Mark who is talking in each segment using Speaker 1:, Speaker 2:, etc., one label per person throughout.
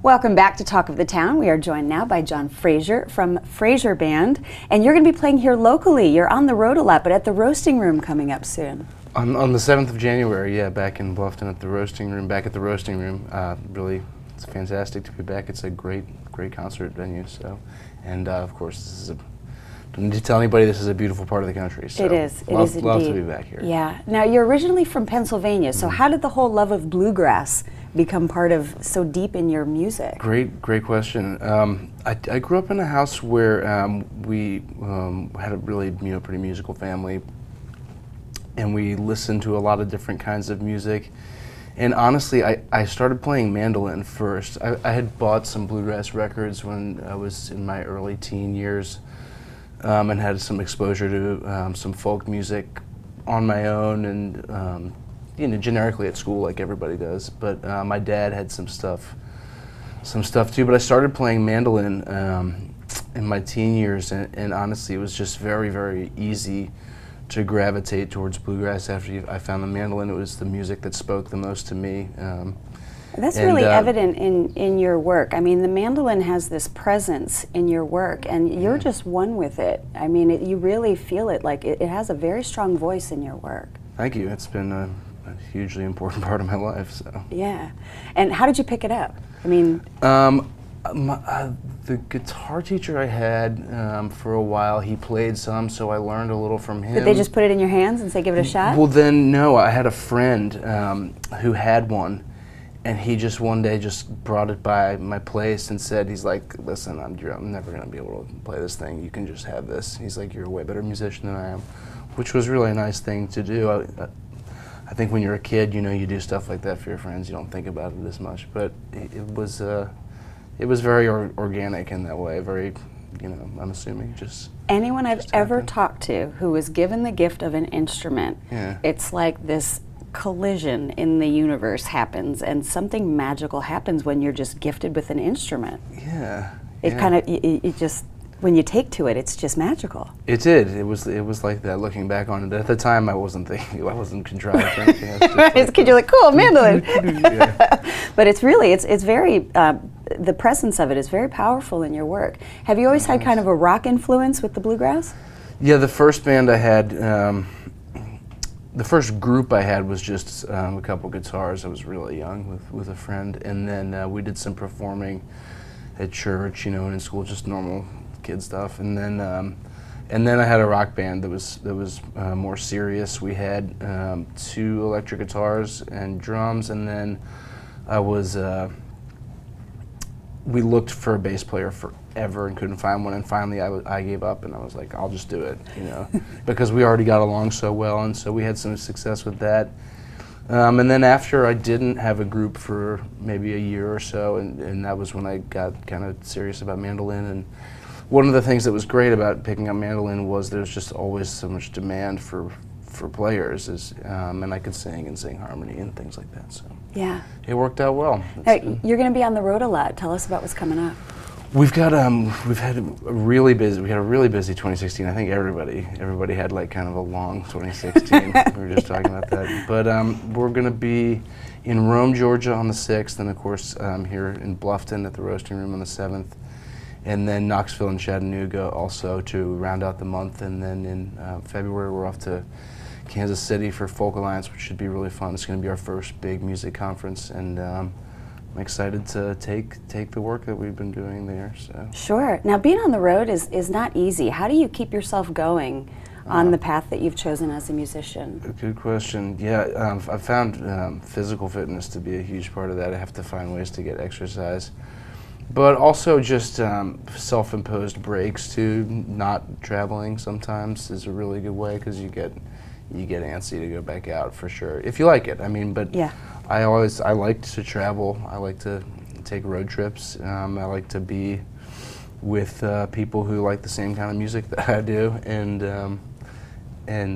Speaker 1: Welcome back to Talk of the Town. We are joined now by John Frazier from Frazier Band, and you're going to be playing here locally. You're on the road a lot, but at the Roasting Room coming up soon.
Speaker 2: On the 7th of January, yeah, back in Bluffton at the Roasting Room, really, it's fantastic to be back. It's a great concert venue, so, and of course, this is don't need to tell anybody this is a beautiful part of the country. So
Speaker 1: it is
Speaker 2: love
Speaker 1: indeed.
Speaker 2: to be back here.
Speaker 1: Yeah. Now, you're originally from Pennsylvania, so how did the whole love of bluegrass become part of so deep in your music?
Speaker 2: Great question. I grew up in a house where we had a really pretty musical family, and we listened to a lot of different kinds of music. And honestly, I started playing mandolin first. I had bought some bluegrass records when I was in my early teen years, and had some exposure to some folk music on my own, and generically at school like everybody does. But my dad had some stuff too. But I started playing mandolin in my teen years, and honestly, it was just very easy to gravitate towards bluegrass after I found the mandolin. It was the music that spoke the most to me.
Speaker 1: That's really evident in your work. I mean, the mandolin has this presence in your work, and you're just one with it. I mean, you really feel it, like it has a very strong voice in your work.
Speaker 2: Thank you. It's been a hugely important part of my life. So.
Speaker 1: Yeah. And how did you pick it up? I mean,
Speaker 2: the guitar teacher I had for a while, he played some, so I learned a little from him.
Speaker 1: Did they just put it in your hands and say, give it a shot?
Speaker 2: Well, then, no. I had a friend who had one, and he just one day just brought it by my place and said, he's like, listen, I'm never going to be able to play this thing. You can just have this. He's like, you're a way better musician than I am, which was really a nice thing to do. I think when you're a kid, you do stuff like that for your friends. You don't think about it as much, but it was very organic in that way. Very, I'm assuming just.
Speaker 1: Anyone I've ever talked to who was given the gift of an instrument, it's like this collision in the universe happens, and something magical happens when you're just gifted with an instrument.
Speaker 2: Yeah.
Speaker 1: It kind of, it just. When you take to it, it's just magical.
Speaker 2: It did. It was like that. Looking back on it, at the time, I wasn't thinking. I wasn't contrived or anything.
Speaker 1: It's kid, you're like, cool, mandolin. But it's really, it's very. The presence of it is very powerful in your work. Have you always had kind of a rock influence with the bluegrass? Yeah,
Speaker 2: the first band I had, the first group I had was just a couple guitars. I was really young with a friend, and then we did some performing at church, and in school, just normal kid stuff, and then I had a rock band that was more serious. We had 2 electric guitars and drums, and then we looked for a bass player forever and couldn't find one, and finally I gave up, and I was like, I'll just do it, because we already got along so well, and so we had some success with that. And then after, I didn't have a group for maybe a year or so, and that was when I got kind of serious about mandolin. And one of the things that was great about picking up mandolin was there's just always so much demand for players, and I could sing and sing harmony and things like that. So
Speaker 1: yeah,
Speaker 2: it worked out well.
Speaker 1: You're going to be on the road a lot. Tell us about what's coming up.
Speaker 2: We've had a really busy 2016. I think everybody had like kind of a long 2016. We were just talking about that. But we're going to be in Rome, Georgia on the 6th, and of course here in Bluffton at the Roasting Room on the 7th, and then Knoxville and Chattanooga also to round out the month. And then in February we're off to Kansas City for Folk Alliance, which should be really fun. It's going to be our first big music conference, and I'm excited to take the work that we've been doing there. So.
Speaker 1: Sure. Now, being on the road is not easy. How do you keep yourself going on the path that you've chosen as a musician?
Speaker 2: Good question. Yeah, I've found physical fitness to be a huge part of that. I have to find ways to get exercise, but also just self-imposed breaks too. Not traveling sometimes is a really good way, because you get antsy to go back out for sure if you like it. I mean, but yeah. I like to travel. I like to take road trips. I like to be with people who like the same kind of music that I do, and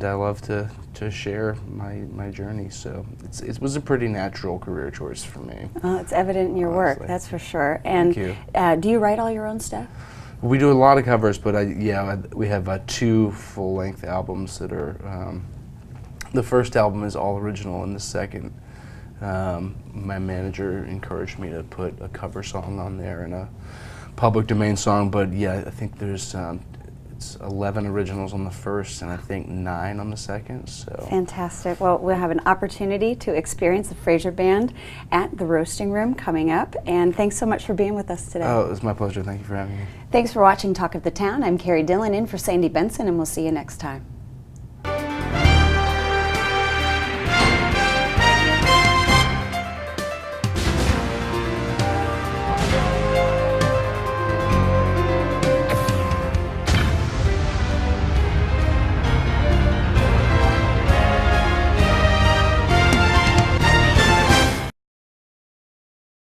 Speaker 2: I love to share my journey. So it was a pretty natural career choice for me.
Speaker 1: It's evident in your work, that's for sure. And
Speaker 2: thank you.
Speaker 1: Do you write all your own stuff?
Speaker 2: We do a lot of covers, but we have 2 full-length albums that are. The first album is all original, and the second my manager encouraged me to put a cover song on there and a public domain song. But yeah, I think there's it's 11 originals on the first and I think 9 on the second. So
Speaker 1: fantastic. Well, we'll have an opportunity to experience the Frazier Band at the Roasting Room coming up. And thanks so much for being with us today.
Speaker 2: Oh, it was my pleasure. Thank you for having me.
Speaker 1: Thanks for watching Talk of the Town. I'm Carrie Dillon in for Sandy Benson, and we'll see you next time.